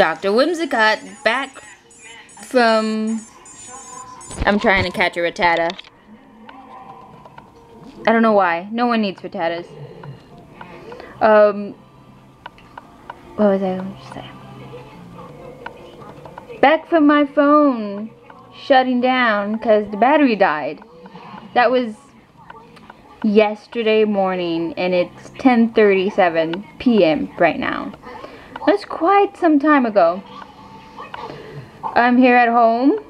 Dr. Whimsicott back from... I'm trying to catch a rattata. I don't know why. No one needs rattatas. What was I going to say? Back from my phone shutting down because the battery died. That was yesterday morning, and it's 10:37 p.m. right now. That's quite some time ago. I'm here at home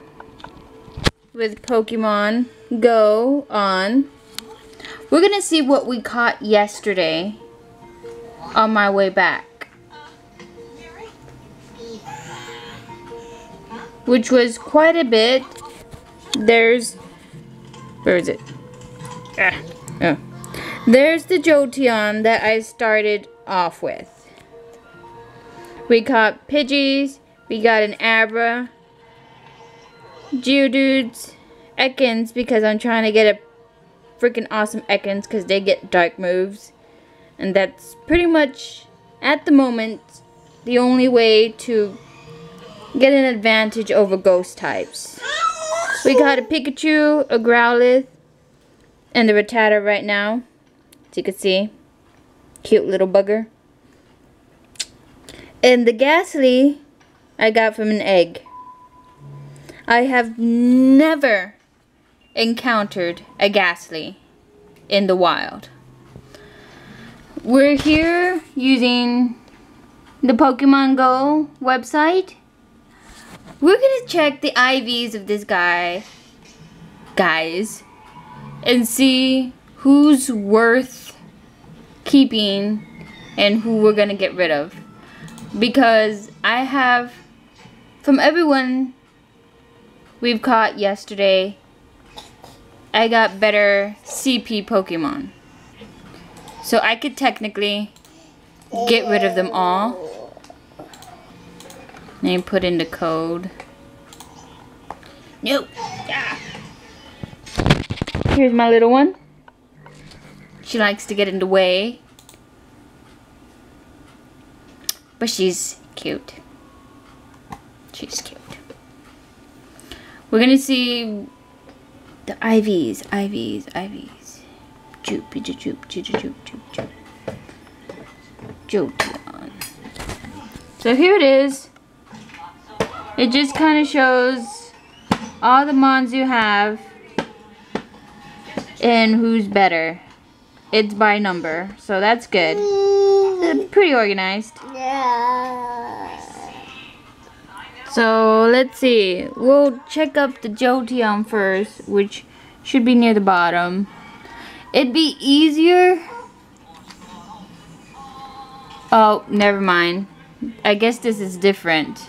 with Pokemon Go on. We're gonna see what we caught yesterday on my way back, which was quite a bit. Where is it? Oh. There's the Jolteon that I started off with. We caught Pidgeys, we got an Abra, Geodudes, Ekans, because I'm trying to get a freaking awesome Ekans because they get dark moves. And that's pretty much, at the moment, the only way to get an advantage over ghost types. We got a Pikachu, a Growlithe, and the Rattata right now. As you can see. Cute little bugger. And the Ghastly I got from an egg. I have never encountered a Ghastly in the wild. We're here using the Pokemon Go website. We're gonna check the IVs of this guys, and see who's worth keeping and who we're gonna get rid of. Because I have, from everyone we've caught yesterday, I got better CP Pokemon. So I could technically get rid of them all. Let me put in the code. Nope. Ah. Here's my little one. She likes to get in the way. But she's cute. She's cute. We're gonna see the IVs. Jolteon. So here it is. It just kind of shows all the mons you have and who's better. It's by number, so that's good. It's pretty organized. So let's see. We'll check up the Jolteon first, which should be near the bottom. It'd be easier. Oh, never mind. I guess this is different.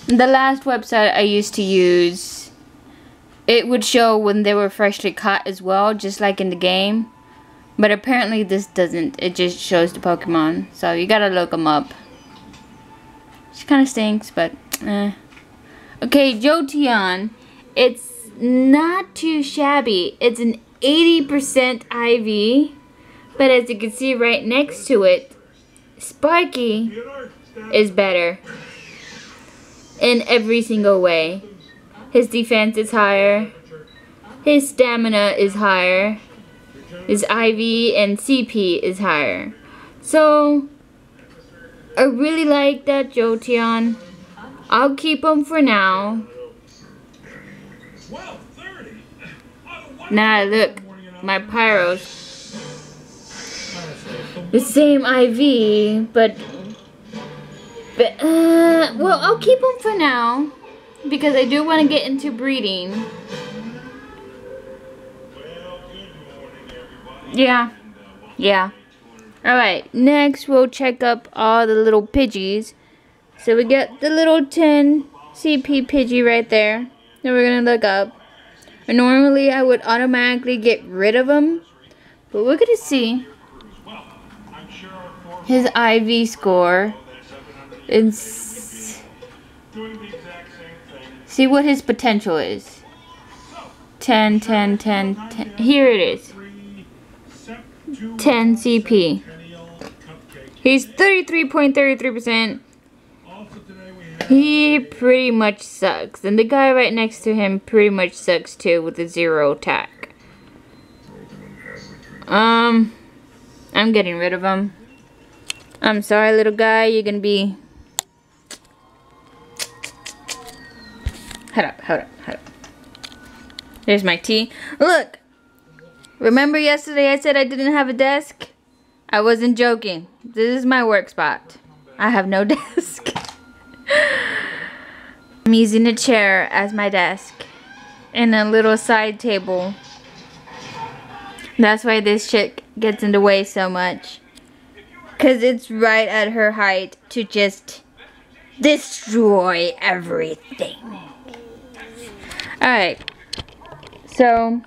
The last website I used to use, it would show when they were freshly caught as well, just like in the game. But apparently this doesn't. It just shows the Pokemon. So you gotta look them up. Which kind of stinks, but eh. Okay, Jolteon. It's not too shabby. It's an 80% IV. But as you can see right next to it, Sparky is better in every single way. His defense is higher. His stamina is higher. His IV and CP is higher. So, I really like that Jolteon. I'll keep him for now. Now look, my Pyros. The same IV, but well, I'll keep him for now because I do want to get into breeding. Yeah. Alright, next we'll check up all the little Pidgeys. So we got the little 10 CP Pidgey right there that we're going to look up. And normally I would automatically get rid of him, but we're going to see his IV score and see what his potential is. 10, 10, 10, 10. Here it is. 10 CP. He's 33.33%. He pretty much sucks. And the guy right next to him pretty much sucks too with a 0 attack. I'm getting rid of him. I'm sorry, little guy. You're gonna be... Hold up. There's my tea. Look! Remember yesterday I said I didn't have a desk? I wasn't joking. This is my work spot. I have no desk. I'm using a chair as my desk. And a little side table. That's why this shit gets in the way so much. Because it's right at her height to just destroy everything. Alright. So,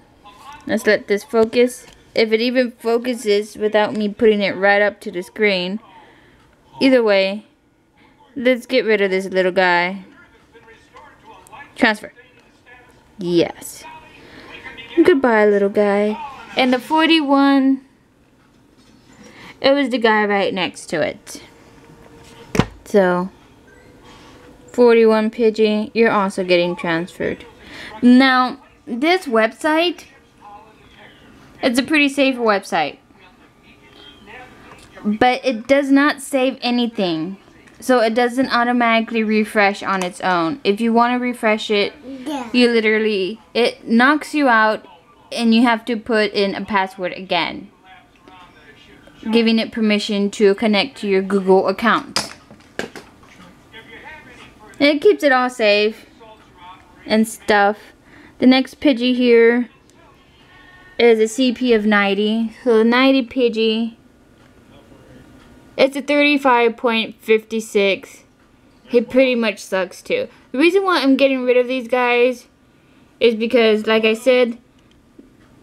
let's let this focus. If it even focuses without me putting it right up to the screen. Either way, let's get rid of this little guy. Transfer. Yes. Goodbye, little guy. And the 41, it was the guy right next to it. So, 41 Pidgey, you're also getting transferred. Now, this website, it's a pretty safe website. But it does not save anything. So it doesn't automatically refresh on its own. If you want to refresh it, you literally, it knocks you out and you have to put in a password again. Giving it permission to connect to your Google account. And it keeps it all safe and stuff. The next Pidgey here is a CP of 90. So the 90 Pidgey, it's a 35.56. He pretty much sucks too. The reason why I'm getting rid of these guys is because, like I said,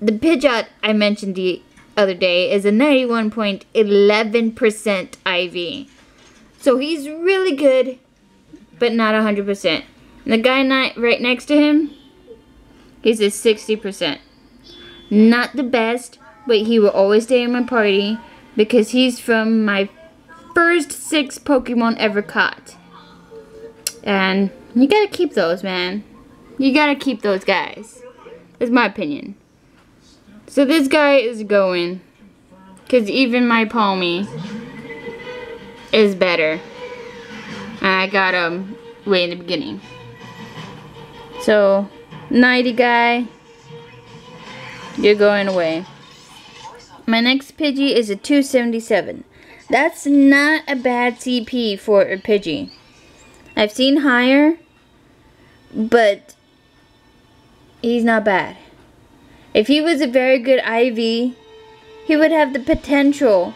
the Pidgeot I mentioned the other day is a 91.11% IV. So he's really good, but not 100%. And the guy right next to him, he's a 60%. Not the best, but he will always stay in my party because he's from my first 6 Pokemon ever caught. And you gotta keep those, man. You gotta keep those guys. That's my opinion. So this guy is going, because even my Palmy is better. And I got him way in the beginning. So, 90 guy, you're going away. My next Pidgey is a 277. That's not a bad CP for a Pidgey. I've seen higher, but he's not bad. If he was a very good IV, he would have the potential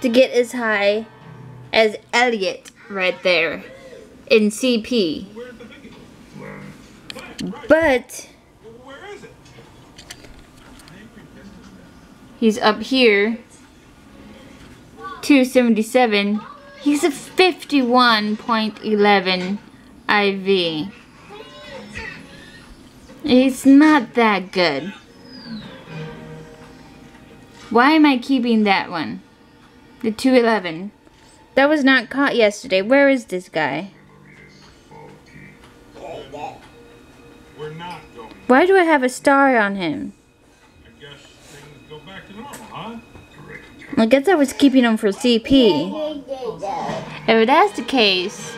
to get as high as Elliot right there in CP. But he's up here, 277. He's a 51.11 IV. It's not that good. Why am I keeping that one? The 211. That was not caught yesterday. Where is this guy? Why do I have a star on him? I guess I was keeping him for CP. If that's the case,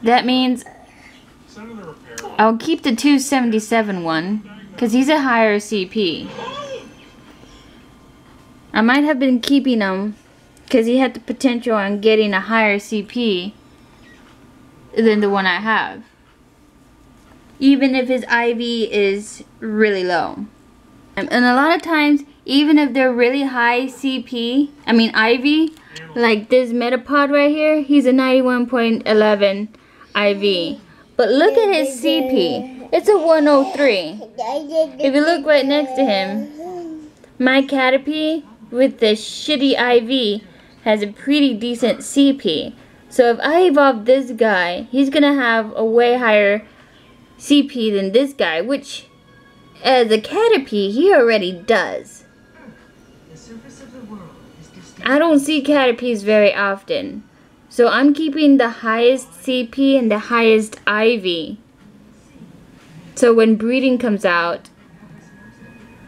that means I'll keep the 277 one, because he's a higher CP. I might have been keeping him because he had the potential on getting a higher CP than the one I have. Even if his IV is really low. And a lot of times, even if they're really high CP, I mean IV, like this Metapod right here, he's a 91.11 IV. But look at his CP. It's a 103. If you look right next to him, my Caterpie with the shitty IV has a pretty decent CP. So if I evolve this guy, he's gonna have a way higher CP than this guy, which as a Caterpie, he already does. I don't see Caterpies very often. So I'm keeping the highest CP and the highest IV. So when breeding comes out,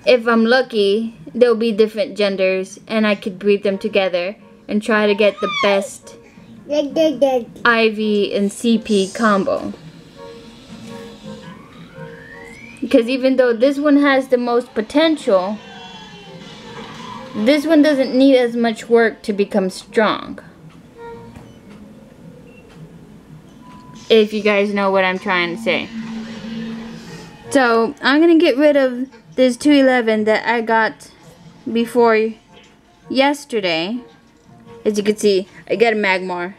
if I'm lucky, there'll be different genders and I could breed them together and try to get the best IV and CP combo. Because even though this one has the most potential, this one doesn't need as much work to become strong. If you guys know what I'm trying to say. So I'm gonna get rid of this 211 that I got before yesterday. As you can see, I got a Magmar.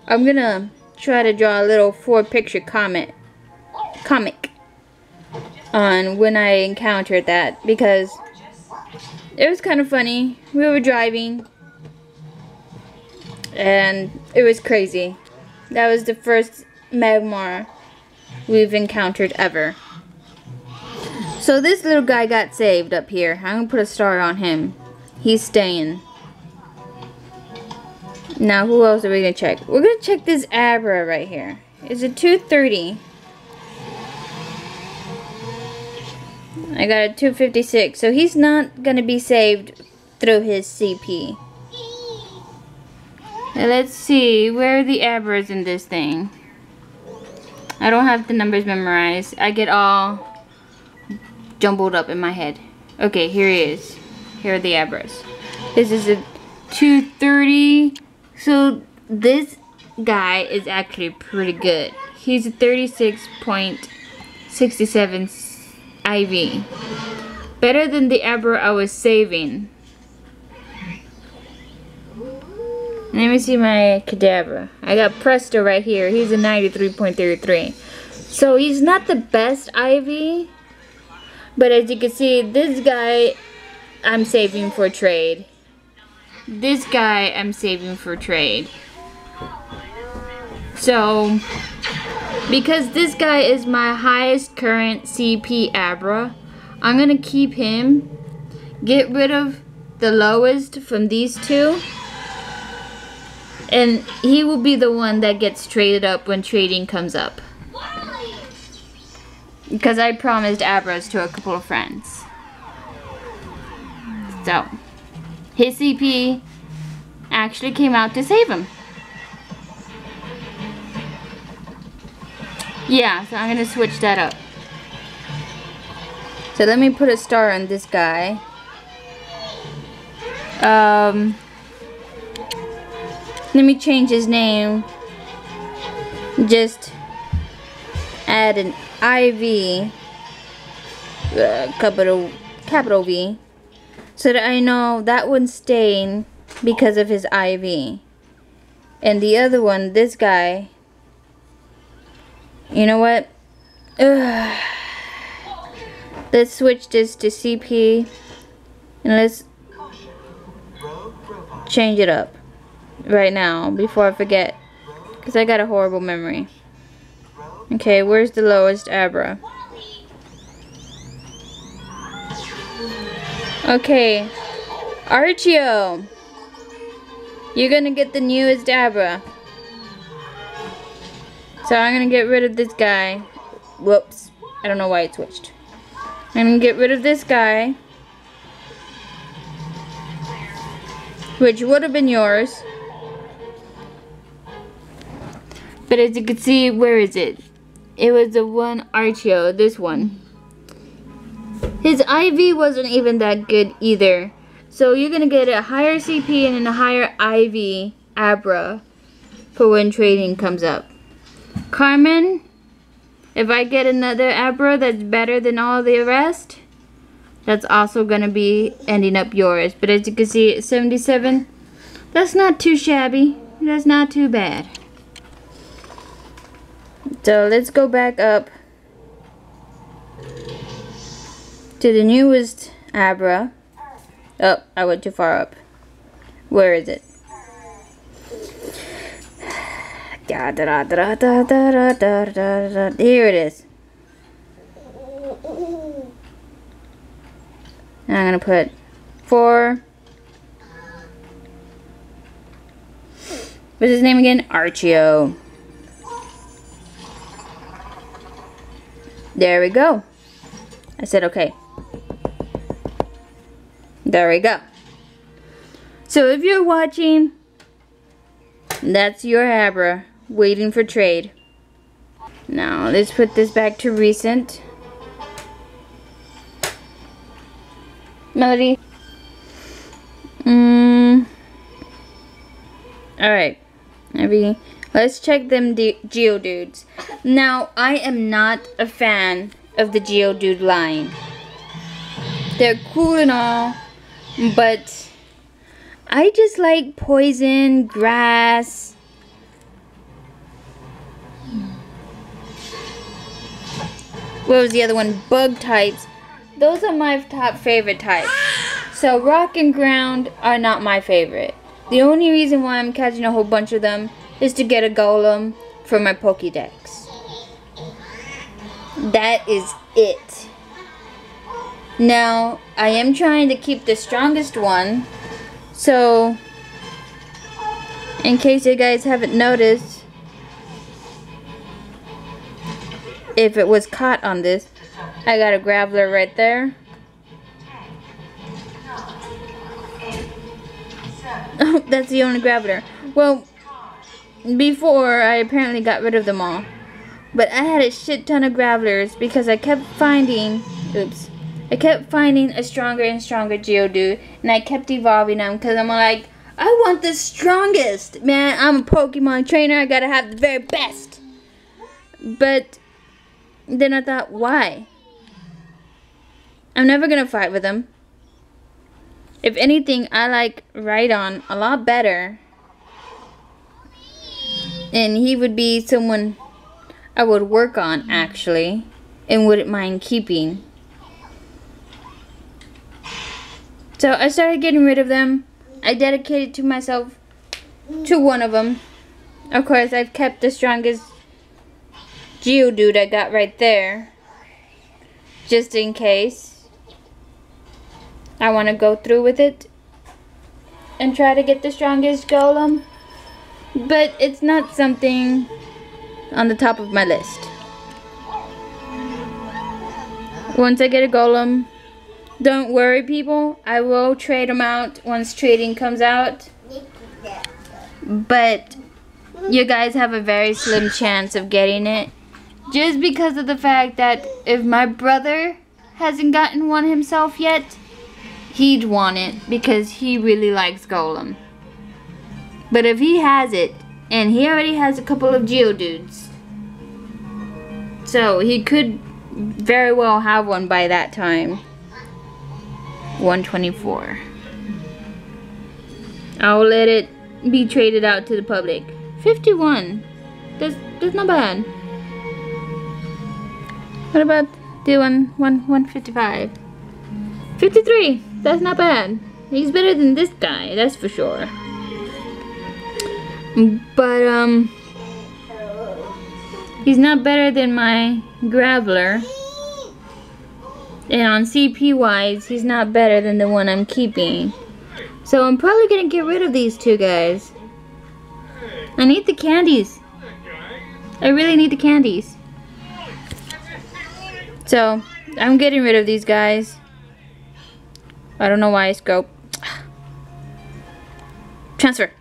I'm gonna try to draw a little 4-picture comic on when I encountered that, because it was kind of funny. We were driving and it was crazy. That was the first Magmar we've encountered ever. So this little guy got saved up here. I'm gonna put a star on him. He's staying. Now who else are we gonna check? We're gonna check this Abra right here. It's a 230. I got a 256. So he's not gonna be saved through his CP. Now let's see, where are the Abras in this thing? I don't have the numbers memorized. I get all jumbled up in my head. Okay, here he is. Here are the Abras. This is a 230. So this guy is actually pretty good. He's a 36.67 IV. Better than the Abra I was saving. Let me see my Kadabra. I got Presto right here. He's a 93.33. So he's not the best IV. But as you can see, this guy I'm saving for trade. This guy I'm saving for trade. So, because this guy is my highest current CP Abra, I'm going to keep him. Get rid of the lowest from these two. And he will be the one that gets traded up when trading comes up. Because I promised Abras to a couple of friends. So, his CP actually came out to save him. Yeah, so I'm going to switch that up. So let me put a star on this guy. Let me change his name. Just add an IV, capital V, so that I know that one's staying because of his IV. And the other one, this guy, you know what? Let's switch this to CP and let's change it up right now before I forget, because I got a horrible memory. Okay, where's the lowest Abra? Okay, Archeo, you're gonna get the newest Abra. So I'm gonna get rid of this guy. Whoops, I don't know why it switched. I'm gonna get rid of this guy, which would have been yours. But as you can see, where is it? It was the one Archeo, this one. His IV wasn't even that good either. So you're gonna get a higher CP and a higher IV Abra for when trading comes up. Carmen, if I get another Abra that's better than all the rest, that's also gonna be ending up yours. But as you can see, it's 77. That's not too shabby. That's not too bad. So let's go back up to the newest Abra. Oh, I went too far up. Where is it? Here it is. I'm gonna put 4 What's his name again? Archeo. There we go. I said okay. There we go. So if you're watching, that's your Abra waiting for trade. Now let's put this back to recent. Melody. Alright. Let's check them Geodudes. Now, I am not a fan of the Geodude line. They're cool and all, but I just like poison, grass. What was the other one? Bug types. Those are my top favorite types. So rock and ground are not my favorite. The only reason why I'm catching a whole bunch of them is to get a golem for my Pokédex. That is it. Now, I am trying to keep the strongest one. So, in case you guys haven't noticed, if it was caught on this, I got a Graveler right there. Oh, that's the only Graveler. Well, before I apparently got rid of them all. But I had a shit ton of Gravelers because I kept finding, I kept finding a stronger and stronger Geodude, and I kept evolving them because I'm like, I want the strongest. Man, I'm a Pokemon trainer, I gotta have the very best. But then I thought, why? I'm never gonna fight with them. If anything, I like Rhydon a lot better. And he would be someone I would work on, actually, and wouldn't mind keeping. So I started getting rid of them. I dedicated to myself to one of them. Of course, I've kept the strongest Geodude I got right there, just in case I want to go through with it and try to get the strongest golem. But it's not something on the top of my list. Once I get a golem, don't worry people, I will trade them out once trading comes out. But you guys have a very slim chance of getting it, just because of the fact that if my brother hasn't gotten one himself yet, he'd want it because he really likes golem. But if he has it, and he already has a couple of Geodudes, so he could very well have one by that time. 124. I'll let it be traded out to the public. 51. That's not bad. What about the 155? 53. That's not bad. He's better than this guy, that's for sure. But he's not better than my Graveler. And on CP wise, he's not better than the one I'm keeping. So I'm probably gonna get rid of these two guys. I need the candies. I really need the candies. So I'm getting rid of these guys. I don't know why I scope. Transfer.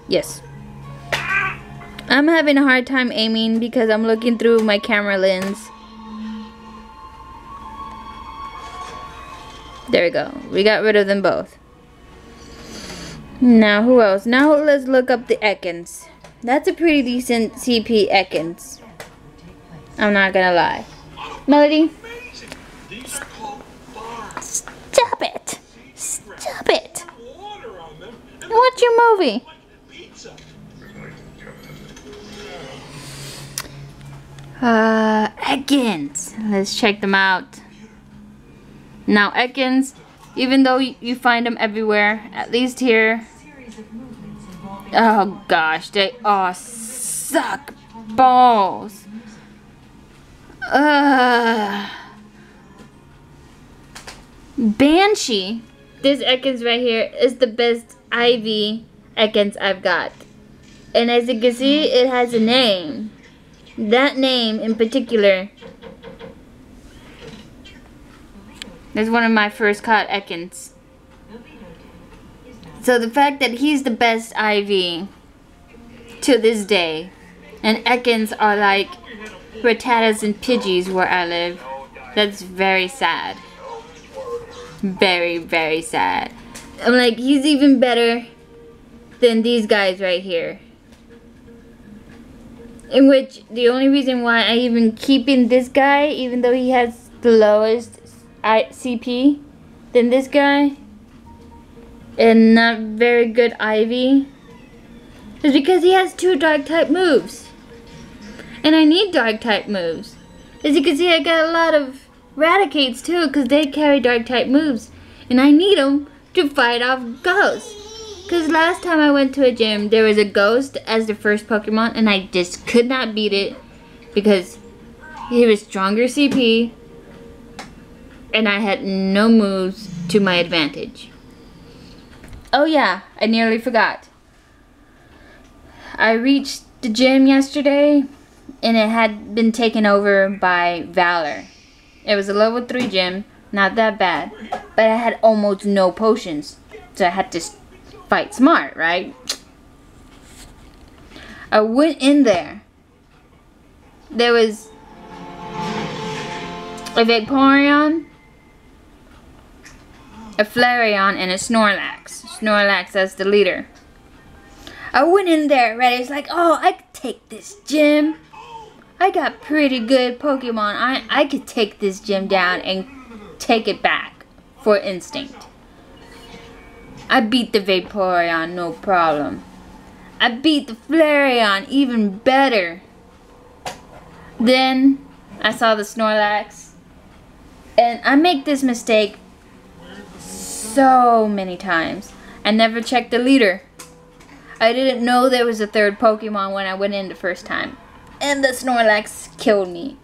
Yes. I'm having a hard time aiming because I'm looking through my camera lens. There we go. We got rid of them both. Now who else? Now let's look up the Ekans. That's a pretty decent CP Ekans. I'm not gonna lie. Melody? Stop it! Stop it! What's your movie? Ekans. Let's check them out. Now Ekans, even though you find them everywhere, at least here. Oh gosh, they all suck balls. Banshee. This Ekans right here is the best IV Ekans I've got. And as you can see, it has a name. That name in particular is one of my first caught Ekans. So the fact that he's the best IV to this day, and Ekans are like rattatas and pidgeys where I live, that's very sad. Very, very sad. I'm like, he's even better than these guys right here. In which, the only reason why I even keeping this guy, even though he has the lowest CP than this guy, and not very good IV, is because he has 2 dark type moves. And I need dark type moves. As you can see, I got a lot of Raticates too, because they carry dark type moves. And I need them to fight off ghosts. Because last time I went to a gym, there was a ghost as the first Pokemon, and I just could not beat it because he was stronger CP, and I had no moves to my advantage. Oh yeah, I nearly forgot. I reached the gym yesterday, and it had been taken over by Valor. It was a level 3 gym, not that bad, but I had almost no potions, so I had to fight smart, right? I went in there. There was a Vaporeon, a Flareon, and a Snorlax. Snorlax as the leader. I went in there ready. It's like, oh, I could take this gym. I got pretty good Pokemon. I could take this gym down and take it back for instinct. I beat the Vaporeon, no problem. I beat the Flareon even better. Then I saw the Snorlax, and I make this mistake so many times. I never checked the leader. I didn't know there was a 3rd Pokemon when I went in the first time. And the Snorlax killed me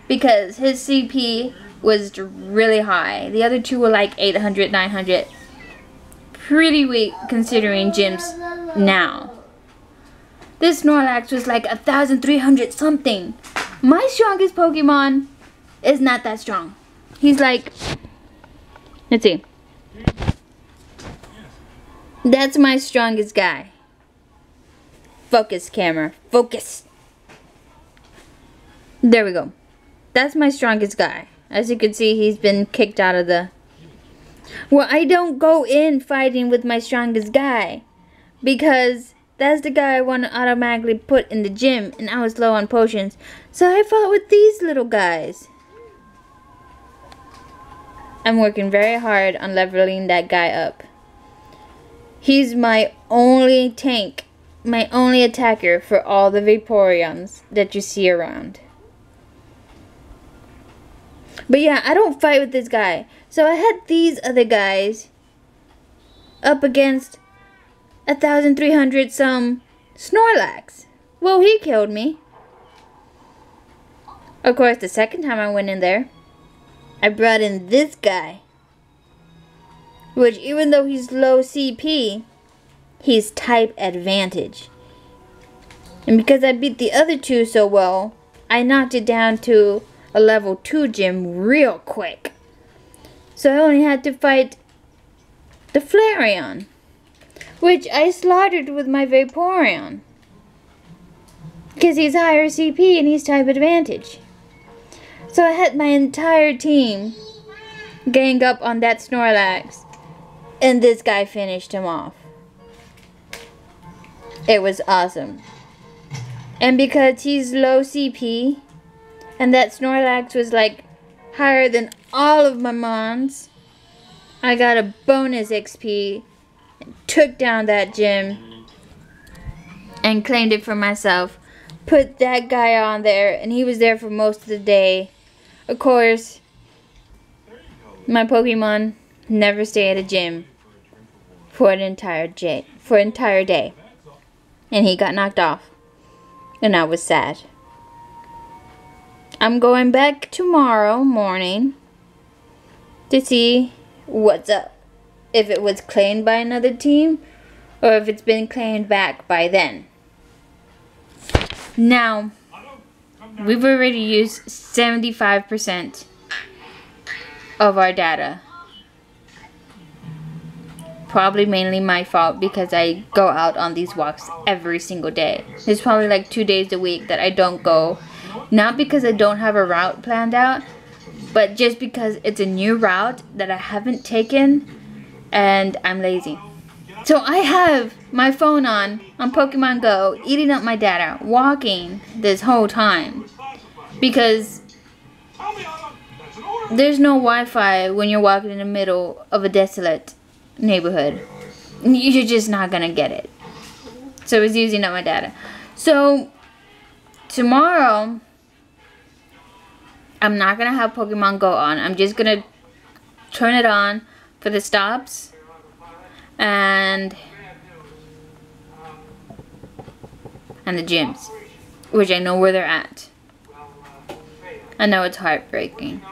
because his CP was really high. The other 2 were like 800, 900. Pretty weak considering gyms now. This Snorlax was like 1,300 something. My strongest Pokemon is not that strong. He's like, let's see. That's my strongest guy. Focus, camera. Focus. There we go. That's my strongest guy. As you can see, he's been kicked out of the... Well, I don't go in fighting with my strongest guy, because that's the guy I want to automatically put in the gym, and I was low on potions. So I fought with these little guys. I'm working very hard on leveling that guy up. He's my only tank, my only attacker for all the Vaporeons that you see around. But yeah, I don't fight with this guy. So I had these other guys up against 1,300 some Snorlax. Well, he killed me. Of course, the second time I went in there, I brought in this guy. Which, even though he's low CP, he's type advantage. And because I beat the other 2 so well, I knocked it down to a level 2 gym real quick. So I only had to fight the Flareon, which I slaughtered with my Vaporeon. Because he's higher CP and he's type advantage. So I had my entire team gang up on that Snorlax, and this guy finished him off. It was awesome. And because he's low CP, and that Snorlax was like higher than all of my mons, I got a bonus XP and took down that gym and claimed it for myself. Put that guy on there, and he was there for most of the day. Of course, my Pokemon never stay at a gym for an entire day. And he got knocked off. And I was sad. I'm going back tomorrow morning to see what's up. If it was claimed by another team, or if it's been claimed back by then. Now, we've already used 75% of our data. Probably mainly my fault because I go out on these walks every single day. There's probably like 2 days a week that I don't go. Not because I don't have a route planned out, but just because it's a new route that I haven't taken and I'm lazy. So I have my phone on Pokemon Go, eating up my data, walking this whole time. Because there's no Wi-Fi when you're walking in the middle of a desolate neighborhood. You're just not gonna get it. So it's using up my data. So tomorrow, I'm not gonna have Pokemon Go on. I'm just gonna turn it on for the stops and the gyms, which I know where they're at. I know it's heartbreaking.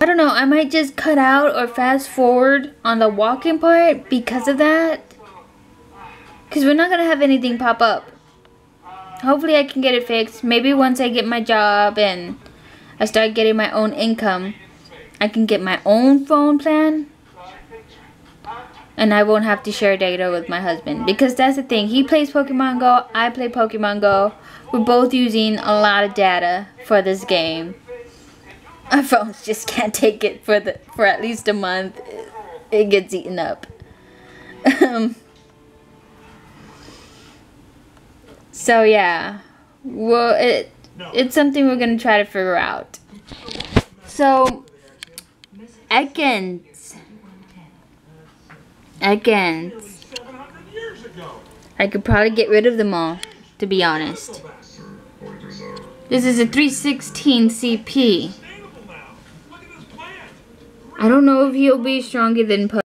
I don't know, I might just cut out or fast forward on the walking part because of that. Because we're not going to have anything pop up. Hopefully I can get it fixed. Maybe once I get my job and I start getting my own income, I can get my own phone plan. And I won't have to share data with my husband. Because that's the thing. He plays Pokemon Go. I play Pokemon Go. We're both using a lot of data for this game. Our phones just can't take it for at least a month. It gets eaten up. So yeah, well, it's something we're gonna try to figure out. So Ekans, I could probably get rid of them all, to be honest. This is a 316 CP. I don't know if he'll be stronger than